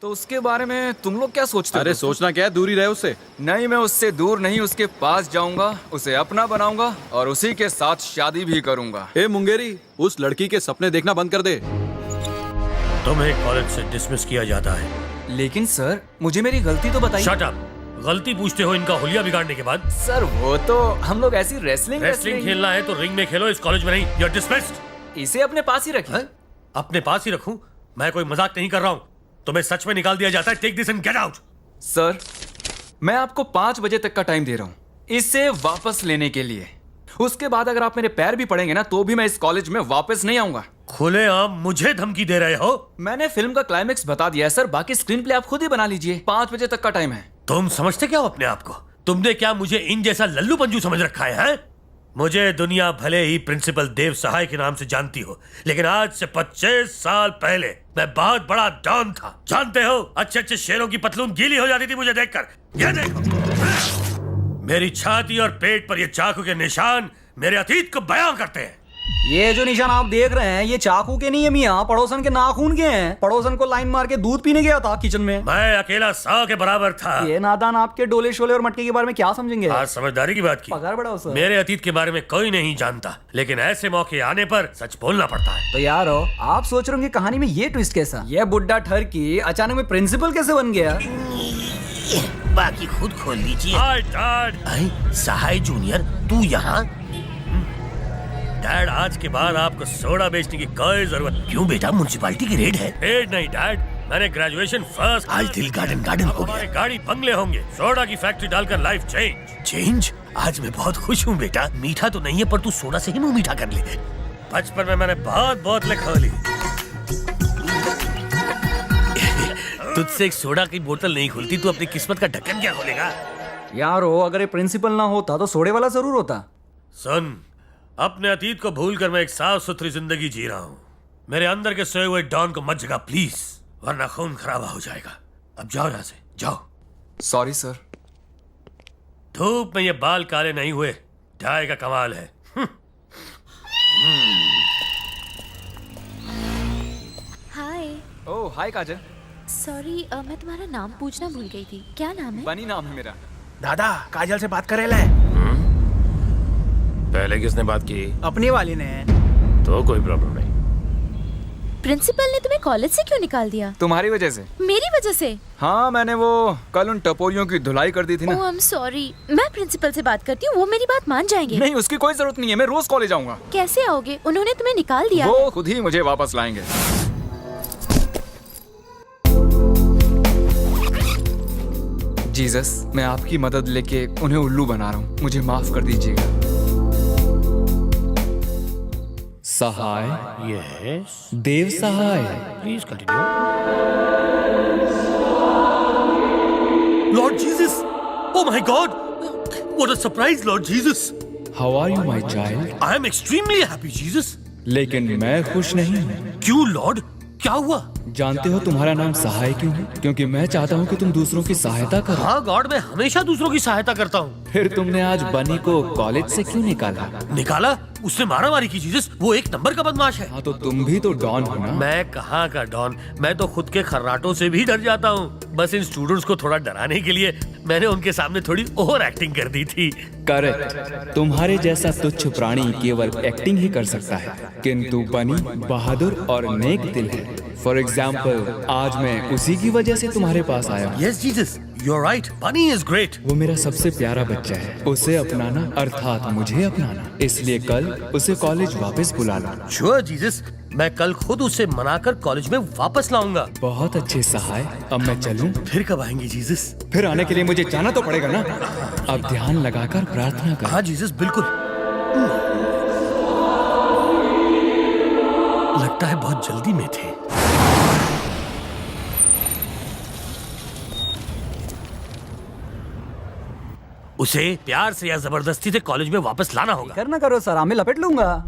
तो उसके बारे में तुम लोग क्या सोचते हो? अरे सोचना क्या है, दूर ही रहे उससे। नहीं, मैं उससे दूर नहीं, उसके पास जाऊंगा, उसे अपना बनाऊंगा और उसी के साथ शादी भी करूंगा। ए मुंगेरी, उस लड़की के सपने देखना बंद कर दे। तुम्हें कॉलेज से डिसमिस किया जाता है। लेकिन सर, मुझे मेरी गलती तो बताइए। Shut up. गलती पूछते हो इनका हुलिया बिगाड़ने के बाद? सर वो तो हम लोग ऐसी रेसलिंग खेलना है तो रिंग में खेलो, इस कॉलेज में नहीं। You are dismissed. इसे अपने पास ही रखिए। अपने पास ही रखूं? मैं कोई मजाक नहीं कर रहा हूँ। तुम्हें सच में निकाल दिया जाता है। Take this and get out. Sir, मैं आपको 5 बजे तक का टाइम दे रहा हूँ इसे वापस लेने के लिए। उसके बाद अगर आप मेरे पैर भी पड़ेंगे ना तो भी मैं इस कॉलेज में वापस नहीं आऊंगा। खुलेआम मुझे धमकी दे रहे हो? मैंने फिल्म का क्लाइमेक्स बता दिया है सर, बाकी स्क्रीन प्ले आप खुद ही बना लीजिए। 5 बजे तक का टाइम है। तुम समझते क्या हो अपने आप को? तुमने क्या मुझे इन जैसा लल्लू पंजू समझ रखा है? मुझे दुनिया भले ही प्रिंसिपल देव सहाय के नाम से जानती हो, लेकिन आज से 25 साल पहले मैं बहुत बड़ा डॉन था। जानते हो, अच्छे अच्छे शेरों की पतलून गीली हो जाती थी मुझे देखकर। ये देखो, मेरी छाती और पेट पर ये चाकू के निशान मेरे अतीत को बयां करते हैं। ये जो निशान आप देख रहे हैं ये चाकू के नहीं है मियाँ, पड़ोसन के नाखून के हैं। पड़ोसन को लाइन मार के दूध पीने गया था किचन में। मैं अकेला 100 के बराबर था। ये नादान आपके डोले शोले और मटके के बारे में क्या समझेंगे? आज समझदारी की बात की। पगार बढ़ाओ सर। मेरे अतीत के बारे में कोई नहीं जानता, लेकिन ऐसे मौके आने पर सच बोलना पड़ता है। तो यार हो, आप सोच रहे होंगे कहानी में ये ट्विस्ट कैसा? ये बुड्ढा ठर की अचानक में प्रिंसिपल कैसे बन गया? बाकी खुद खोल लीजिए। सहाय जूनियर, तू यहाँ? डैड, आज के बाद आपको सोडा बेचने की कोई जरूरत। क्यों बेटा, म्युनिसिपैलिटी की रेड है? रेड नहीं डैड, मैंने ग्रेजुएशन फर्स्ट। आज दिल गार्डन हो गया। गाड़ी बंगले होंगे, सोडा की फैक्ट्री डालकर लाइफ चेंज। आज मैं बहुत खुश हूँ बेटा। मीठा तो नहीं है पर तू सोडा से ही मुंह मीठा कर ले। बचपन में मैंने बहुत बोतलें खोली। तुझसे एक सोडा की बोतल नहीं खुलती, तू अपनी किस्मत का ढक्कन क्या खोलेगा? यार हो, अगर ये प्रिंसिपल ना होता तो सोडे वाला जरूर होता। सुन, अपने अतीत को भूलकर मैं एक साफ सुथरी जिंदगी जी रहा हूँ। मेरे अंदर के सोए हुए डॉन को मत जगा प्लीज, वरना खून खराबा हो जाएगा। अब जाओ यहाँ से, जाओ। Sorry sir. धूप में ये बाल काले नहीं हुए, डाई का कमाल है। हाय। ओह हाय काजल। सॉरी, मैं तुम्हारा नाम पूछना भूल गई थी। क्या नाम है? बनी नाम है मेरा। दादा, काजल से बात करे ले। पहले किसने बात की? अपनी वाली ने। तो कोई प्रॉब्लम नहीं। प्रिंसिपल ने तुम्हें कॉलेज से क्यों निकाल दिया? तुम्हारी वजह से। मेरी वजह से? हाँ, मैंने वो कल उन टपोरियों की धुलाई कर दी थी ना। ओह, आई एम सॉरी। मैं प्रिंसिपल से बात करती हूँ, वो मेरी बात मान जाएंगे। नहीं, उसकी कोई जरूरत नहीं है, मैं रोज कॉलेज आऊंगा। कैसे आओगे? उन्होंने तुम्हें निकाल दिया। वो खुद ही मुझे वापस लाएंगे। जीसस, मैं आपकी मदद लेके उन्हें उल्लू बना रहा हूँ, मुझे माफ कर दीजिएगा। Sahay, yes, Dev Sahay. Please continue. Lord Jesus, oh my God, what a surprise Lord Jesus. How are you my child? I am extremely happy Jesus. लेकिन मैं खुश नहीं हूँ। क्यों लॉर्ड, क्या हुआ? जानते हो तुम्हारा नाम सहाय क्यों है? क्योंकि मैं चाहता हूँ कि तुम दूसरों की सहायता करो। हाँ गॉड, मैं हमेशा दूसरों की सहायता करता हूँ। फिर तुमने आज बनी को कॉलेज से क्यों निकाला? निकाला? उसने मारामारी की जीसस, वो एक नंबर का बदमाश है। हाँ, तो तुम भी तो डॉन हो ना। मैं कहाँ का डॉन, मैं तो खुद के खर्राटों से भी डर जाता हूँ। बस इन स्टूडेंट्स को थोड़ा डराने के लिए मैंने उनके सामने थोड़ी ओवर एक्टिंग कर दी थी। करेक्ट, तुम्हारे जैसा तुच्छ प्राणी केवल एक्टिंग ही कर सकता है, किंतु बनी बहादुर और नेक दिल है। फॉर एग्जाम्पल, आज मैं उसी की वजह से तुम्हारे पास आया हूँ। Yes Jesus, you are right, Bunny is great. वो मेरा सबसे प्यारा बच्चा है, उसे अपनाना अर्थात मुझे अपनाना। इसलिए कल उसे कॉलेज वापस बुला ला। श्योर जीसस, मैं कल खुद उसे मनाकर कॉलेज में वापस लाऊंगा। बहुत अच्छे सहाय, अब मैं चलूं? फिर कब आएंगे जीसस? फिर आने के लिए मुझे जाना तो पड़ेगा ना। अब ध्यान लगाकर प्रार्थना कर। हाँ जीसस, बिल्कुल। लगता है बहुत जल्दी में थे। उसे प्यार से या जबरदस्ती से कॉलेज में वापस लाना होगा। करना करो सर, मैं लपेट लूंगा।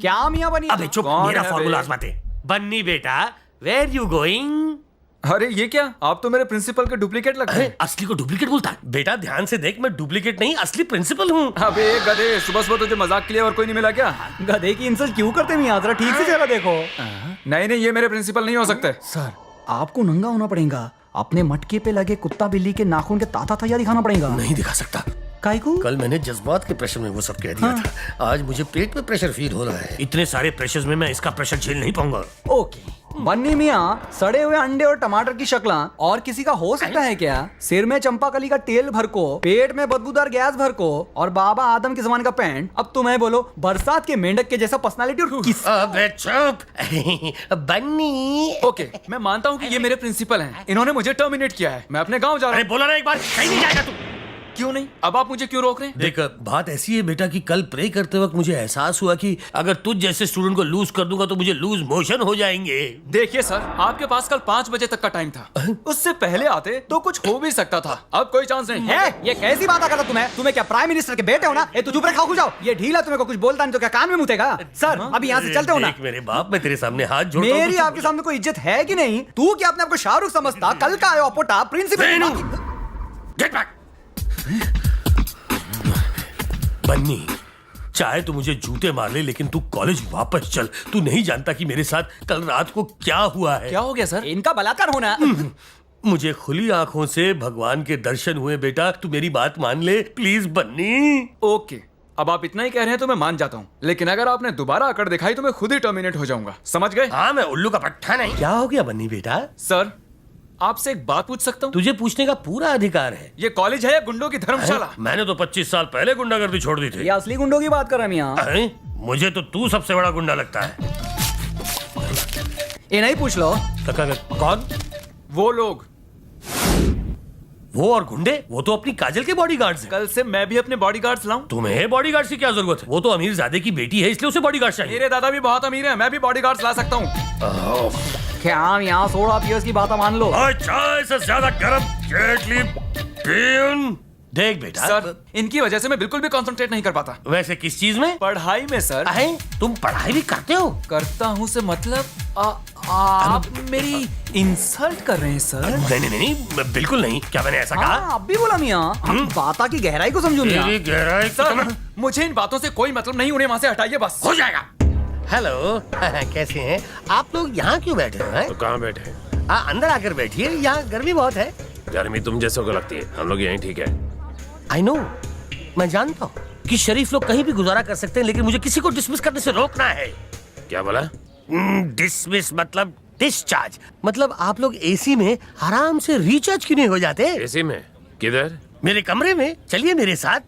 क्या मियाँ बनी? अबे चुप, कौन मेरा है फॉर्मूला बे? आजमाते। बन्नी बेटा, वेयर यू गोइंग? अरे ये क्या, आप तो मेरे प्रिंसिपल के डुप्लीकेट लगते हैं। असली को डुप्लीकेट बोलता है? बेटा ध्यान से देख, मैं डुप्लीकेट नहीं असली प्रिंसिपल हूँ। अबे गधे, सुबह सुबह तुझे मजाक के लिए और कोई नहीं मिला क्या? गधे की इंसल्ट क्यों करते मियाँ? जरा ठीक से चेहरा देखो। नहीं नहीं, ये मेरे प्रिंसिपल नहीं हो सकते। सर, आपको नंगा होना पड़ेगा, अपने मटके पे लगे कुत्ता बिल्ली के नाखून के ताता तैयार दिखाना पड़ेगा। नहीं दिखा सकता। काहे को? कल मैंने जज्बात के प्रेशर में वो सब कह दिया था। आज मुझे पेट में प्रेशर फील हो रहा है। इतने सारे प्रेशर्स में मैं इसका प्रेशर झेल नहीं पाऊंगा। ओके बन्नी मियाँ, सड़े हुए अंडे और टमाटर की शक्ल और किसी का हो सकता है क्या? सिर में चंपाकली का तेल भर को, पेट में बदबूदार गैस भर को और बाबा आदम के जमाने का पैंट। अब तुम्हें बोलो बरसात के मेंढक के जैसा पर्सनालिटी और किस। अबे चुप बन्नी। ओके, मैं मानता हूँ कि ये मेरे प्रिंसिपल हैं। इन्होंने मुझे टर्मिनेट किया है। मैं अपने गांव जा रहा अरे हूँ। बोला ना एक बार, कहीं नहीं जाएगा तू। क्यों नहीं? अब आप मुझे क्यों रोक रहे हैं? देख, बात ऐसी है बेटा कि कल प्रे करते वक्त मुझे एहसास हुआ कि अगर तुझ जैसे स्टूडेंट को लूज कर दूंगा तो मुझे लूज मोशन हो जाएंगे। देखिए सर, आपके पास कल 5 बजे तक का टाइम था। उससे पहले आते तो कुछ हो भी सकता था। अब कोई चांस नहीं है। ये कैसी बात करता तुम्हें क्या प्राइम मिनिस्टर के बेटे हो ना? तू चुप रहे, खाओ जाओ। ये ढीला तुम्हें को कुछ बोलता नहीं तो क्या कान में मुतेगा? सर अभी यहाँ से चलते हो ना। देख मेरे बाप, मैं तेरे सामने हाथ जोड़ता हूं, मेरी तो आपके सामने कोई इज्जत है कि नहीं? तू क्या अपने आप को शाहरुख समझता? कल का आया ओपोटा प्रिंसिपल। Get back. बन्नी, चाहे तू मुझे जूते मार ले लेकिन तू कॉलेज वापस चल। तू नहीं जानता कि मेरे साथ कल रात को क्या हुआ है। क्या हो गया सर? इनका बलात्कार होना। मुझे खुली आंखों से भगवान के दर्शन हुए बेटा। तू मेरी बात मान ले प्लीज बन्नी। ओके, अब आप इतना ही कह रहे हैं तो मैं मान जाता हूँ, लेकिन अगर आपने दोबारा अकड़ दिखाई तो मैं खुद ही टर्मिनेट हो जाऊंगा। समझ गए? हाँ, मैं उल्लू का पट्टा नहीं। क्या हो गया बन्नी बेटा? सर, आपसे एक बात पूछ सकता हूँ? तुझे पूछने का पूरा अधिकार है। ये कॉलेज है या गुंडों की धर्मशाला? मैंने तो 25 साल पहले गुंडागर्दी छोड़ दी थी। ये असली गुंडों की बात कर रहा है मियां। मुझे तो तू सबसे बड़ा गुंडा लगता है। ये नहीं पूछ लो। कौन? वो लोग। वो और गुंडे? वो तो अपनी काजल के बॉडीगार्ड्स हैं। कल से मैं भी अपने बॉडीगार्ड्स लाऊं? तुम्हें बॉडीगार्ड्स की क्या जरूरत है? वो तो अमीर ज़ादे की बेटी है, इसलिए उसे बॉडीगार्ड चाहिए। मेरे दादा भी बहुत अमीर हैं, मैं भी बॉडीगार्ड्स ला सकता हूँ। क्या यहाँ सोडा पियर्स की बात मान लो। चाय से ज्यादा गर्म केटली बीन। देख बेटा सर, इनकी वजह से मैं बिल्कुल भी कंसंट्रेट नहीं कर पाता। वैसे किस चीज में? पढ़ाई में सर। तुम पढ़ाई भी करते हो? करता हूँ से मतलब आप मेरी इंसल्ट कर रहे हैं सर। नहीं, बिल्कुल नहीं। क्या मैंने ऐसा कहा? अब भी बोला मियां। बात की गहराई को समझो मियां। गहराई सर, मुझे इन बातों से कोई मतलब नहीं, उन्हें वहाँ से हटाइए बस। हो जाएगा। हेलो कैसे हैं आप लोग? यहाँ क्यों बैठे हैं? तो कहाँ बैठे हैं? अंदर आकर बैठिए, यहाँ गर्मी बहुत है। गर्मी तुम जैसों को लगती है, हम लोग यहीं ठीक है। आई नो, मैं जानता हूँ कि शरीफ लोग कहीं भी गुजारा कर सकते हैं, लेकिन मुझे किसी को डिसमिस करने से रोकना है। क्या बोला? डिसमिस मतलब डिस्चार्ज। मतलब आप लोग एसी में आराम से रिचार्ज क्यों नहीं हो जाते? एसी में? किधर? मेरे कमरे में। चलिए मेरे साथ।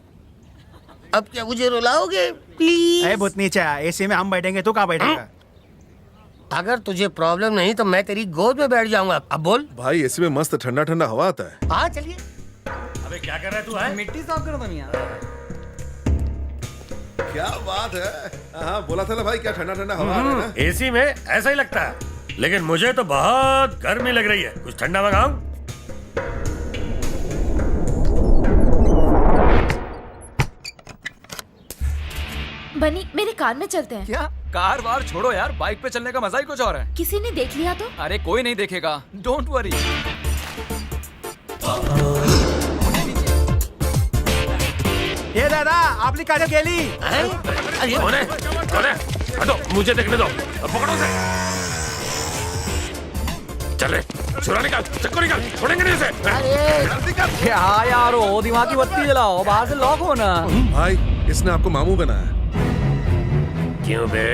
अब क्या मुझे रुलाओगे प्लीज? ए भूत नीचा, एसी में हम बैठेंगे तो कहाँ बैठेगा? अगर तुझे प्रॉब्लम नहीं तो मैं तेरी गोद में बैठ जाऊंगा। अब बोल। भाई एसी में मस्त ठंडा ठंडा हवा आता है। हाँ चलिए। अबे क्या कर रहा है तू? है मिट्टी साफ करो मियां। क्या बात है। हाँ बोला था ना भाई, क्या ठंडा ठंडा हवा आ रहा है ना। एसी में ऐसा ही लगता है, लेकिन मुझे तो बहुत गर्मी लग रही है। कुछ ठंडा मंगाऊं? बनी, मेरे कार में चलते हैं। क्या? कार वार छोड़ो यार, बाइक पे चलने का मजा ही कुछ और है। किसी ने देख लिया तो? अरे कोई नहीं देखेगा, डोंट वरी। ये दादा, आपली काजल गेली। कौन है? कौन है? हटो, मुझे देखने दो। पकड़ो उसे। चले, छुरा निकाल, चक्कू निकाल, छोड़ेंगे नहीं उसे। क्या यार हो, दिमाग की बत्ती जलाओ, बाहर से लॉक हो ना। भाई इसने आपको मामू बनाया। क्यों बे?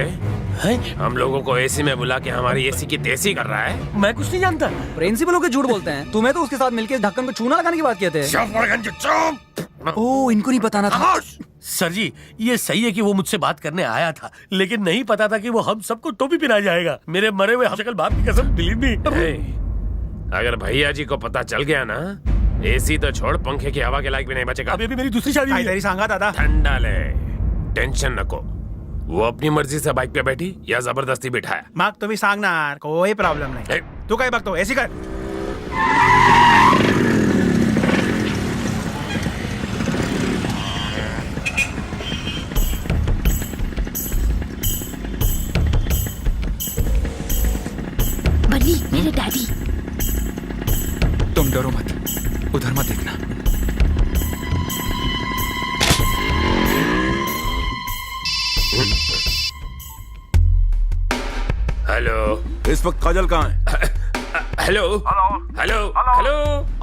हम लोगों को एसी में बुला के हमारी एसी की देसी कर रहा है। मैं कुछ नहीं जानता। प्रिंसिपल होकर झूठ बोलते हैं। तुम्हें तो उसके साथ मिलकर ढक्कन को चूना लगाने की बात किए थे। चुप। ओ, इनको नहीं बताना था। सर जी, ये सही है कि वो मुझसे बात करने आया था, लेकिन नहीं पता था कि वो हम सबको टोपी पहना जाएगा। मेरे मरे हुए शक्ल बाप की कसम, बिलीव मी। अगर भैया जी को पता चल गया ना, एसी तो छोड़, पंखे की हवा के लायक भी नहीं बचेगा। अभी मेरी दूसरी शादी है। तेरी सांगा दादा। ठंडा ले, टेंशन नको। वो अपनी मर्जी से बाइक पे बैठी या जबरदस्ती बिठाया? मग तुम्ही सांगणार, कोई प्रॉब्लेम नाही। तू काय बघतो? एसी कर। बनी, मेरे डैडी। तुम डरो मत, उधर मत देखना। हेलो, इस वक्त काजल कहाँ है? हेलो हेलो हेलो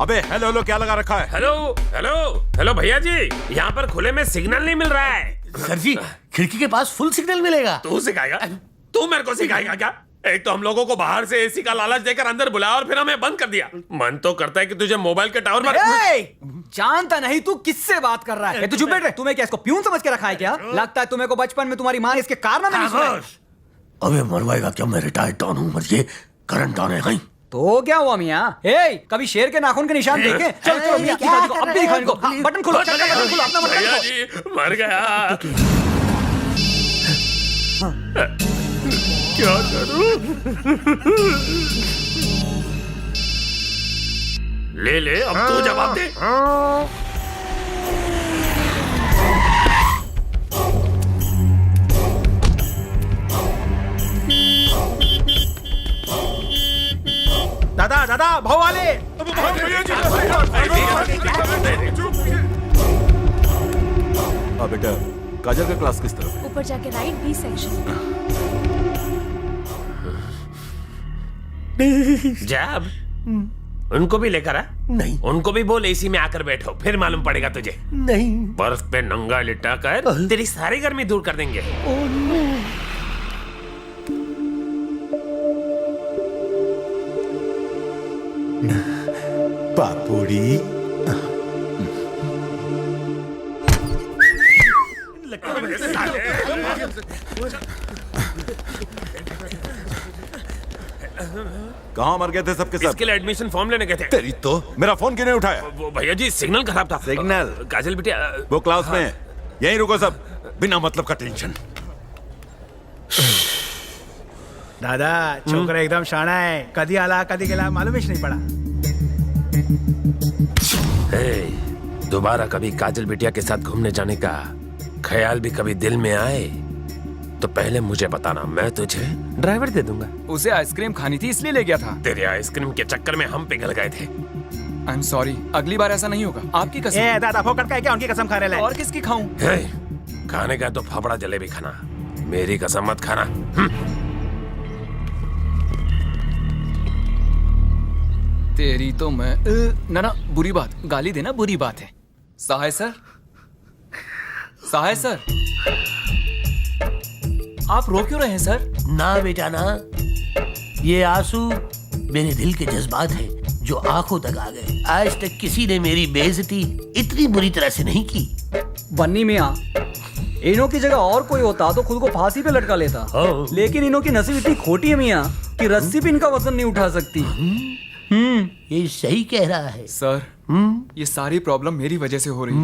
अबे हेलो हेलो क्या लगा रखा है? हेलो हेलो हेलो भैया जी, यहाँ पर खुले में सिग्नल नहीं मिल रहा है। सर जी, खिड़की के पास फुल सिग्नल मिलेगा। तू सिखाएगा? तू मेरे को सिखाएगा क्या? एक तो हम लोगों को बाहर से एसी का लालच देकर अंदर बुलाया और फिर हमें बंद कर दिया। मन तो करता है कि तुझे मोबाइल के टावर पर जानता नहीं तू किससे बात कर रहा है? तू चुप बैठ रहे। तुम्हें क्या इसको प्यून समझ के रखा है क्या? लगता है तुम्हें को बचपन में तुम्हारी माँ ने इसके कारनामे नहीं सुनाए। अबे मरवाएगा क्या? मैं रिटायर्ड डॉन हूँ, ये करंट डॉन है। तो क्या हुआ मियाँ? कभी शेर के नाखून के निशान देखे? चल चलो मियाँ, अब भी दिखा इनको। बटन खोलो, बटन खोलो, अपना बटन भैया खोलो। जी मर गया। क्या करूं? ले ले, अब तू जवाब दे। दादा दादा भाव वाले। हाँ बेटा, काजल का क्लास किस तरफ है? ऊपर जाके राइट बी सेक्शन। जब उनको भी लेकर आ। नहीं उनको भी बोल एसी में आकर बैठो, फिर मालूम पड़ेगा तुझे। नहीं। बर्फ पे नंगा लिटा कर तेरी सारी गर्मी दूर कर देंगे। पापूड़ी कहाँ मर गए थे सबके सब? इसके लिए एडमिशन फॉर्म लेने गए थे। तेरी तो मेरा फोन क्यों नहीं उठाया? वो भैया जी सिग्नल खराब था। सिग्नल? काजल बिटिया वो क्लास में है। यहीं रुको सब, बिना मतलब का टेंशन। दादा छोकरा एकदम शाणा है, कदी आला कदी गेला मालूम ही नहीं पड़ा। दोबारा कभी काजल बिटिया के साथ घूमने जाने का ख्याल भी कभी दिल में आए तो पहले मुझे बताना, मैं तुझे ड्राइवर दे दूंगा। उसे आइसक्रीम खानी थी इसलिए ले गया था। तेरे आइसक्रीम के चक्कर में हम पिघल गए थे। आई एम सॉरी, अगली बार ऐसा नहीं होगा। आपकी कसम। ए दादा फोकट का है क्या? उनकी कसम खा रहे और किसकी खाऊं? खाने का तो फाफड़ा जलेबी खाना, मेरी कसम मत खाना। तेरी तो मैं ना बुरी बात, गाली देना बुरी बात है। सहाय सर, सहाय सर, आप रो क्यों रहे हैं सर? ना बेटा ना, ये आंसू मेरे दिल के जज्बात हैं जो आंखों तक आ गए। आज तक किसी ने मेरी बेइज्जती इतनी बुरी तरह से नहीं की। बन्नी मियाँ, इन्हों की जगह और कोई होता तो खुद को फांसी पे लटका लेता, लेकिन इन्हों की नसीब इतनी खोटी है मियाँ कि रस्सी भी इनका वजन नहीं उठा सकती। ये सही कह रहा है सर। ये सारी प्रॉब्लम मेरी वजह से हो रही है।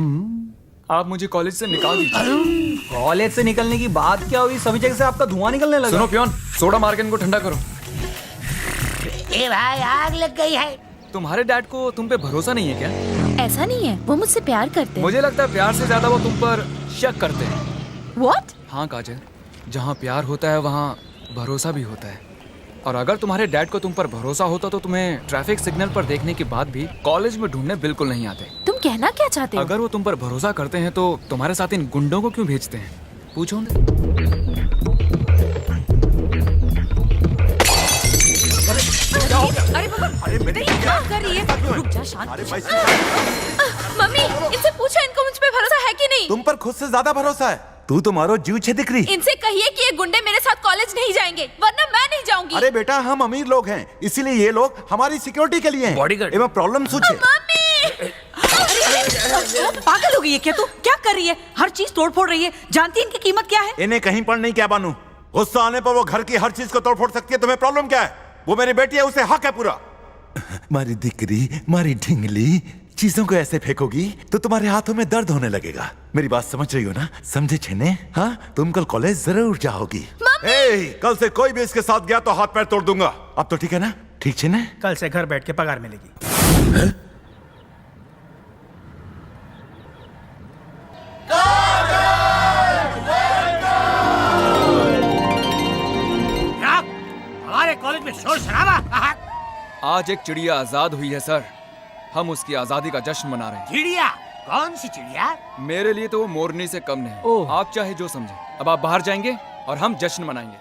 आप मुझे कॉलेज से निकाल दीजिए। कॉलेज से निकलने की बात क्या हुई? सभी जगह से आपका धुआं निकलने लगा। सुनो पियोन, सोडा मार के इनको ठंडा करो। ए भाई आग लग गई है। तुम्हारे डैड को तुम पे भरोसा नहीं है क्या? ऐसा नहीं है, वो मुझसे प्यार करते हैं। मुझे लगता है प्यार से ज्यादा वो तुम पर शक करते हैं। What? हाँ काजल, जहाँ प्यार होता है वहाँ भरोसा भी होता है। और अगर तुम्हारे डैड को तुम पर भरोसा होता तो तुम्हें ट्रैफिक सिग्नल पर देखने के बाद भी कॉलेज में ढूंढने बिल्कुल नहीं आते। तुम कहना क्या चाहते हो? अगर वो तुम पर भरोसा करते हैं तो तुम्हारे साथ इन गुंडों को क्यों भेजते हैं? पूछो उन्हें। अरे बाबा, ये क्या कर रही है? रुक जा, शांत हो जा। मम्मी, इनसे पूछो इनको मुझ पे भरोसा है कि नहीं? तुम पर खुद से ज्यादा भरोसा है। तू तो मारो जीव छे दिख रही। इनसे कहिए कि ये गुंडे मेरे साथ कॉलेज नहीं जाएंगे, वरना मैं नहीं जाऊंगी। अरे बेटा, हम अमीर लोग हैं, इसीलिए ये लोग हमारी सिक्योरिटी के लिए हैं। बॉडीगार्ड। एवं प्रॉब्लम सोचे। मम्मी! पागल हो गई है क्या तू? क्या कर रही है? हर चीज तोड़ फोड़ रही है। जानती है इनकी कीमत क्या है? इन्हें कहीं पर नहीं क्या बानू। गुस्सा आने पर वो घर की हर चीज को तोड़ फोड़ सकती है। तुम्हें प्रॉब्लम क्या है? वो मेरी बेटी है, उसे हक है पूरा। मारी दिकरी, मारी ढिंगली, चीजों को ऐसे फेंकोगी तो तुम्हारे हाथों में दर्द होने लगेगा। मेरी बात समझ रही हो ना? समझे छेने? हाँ, तुम कल कॉलेज जरूर जाओगी। कल से कोई भी इसके साथ गया तो हाथ पैर तोड़ दूंगा। अब तो ठीक है ना? ठीक छेने? कल से घर बैठ के पगार मिलेगी। हमारे कॉलेज में शोर शराबा। आज एक चिड़िया आजाद हुई है सर। हम उसकी आजादी का जश्न मना रहे हैं। चिड़िया? कौन सी चिड़िया? मेरे लिए तो वो मोरनी से कम नहीं। आप चाहे जो समझे। अब आप बाहर जाएंगे और हम जश्न मनाएंगे।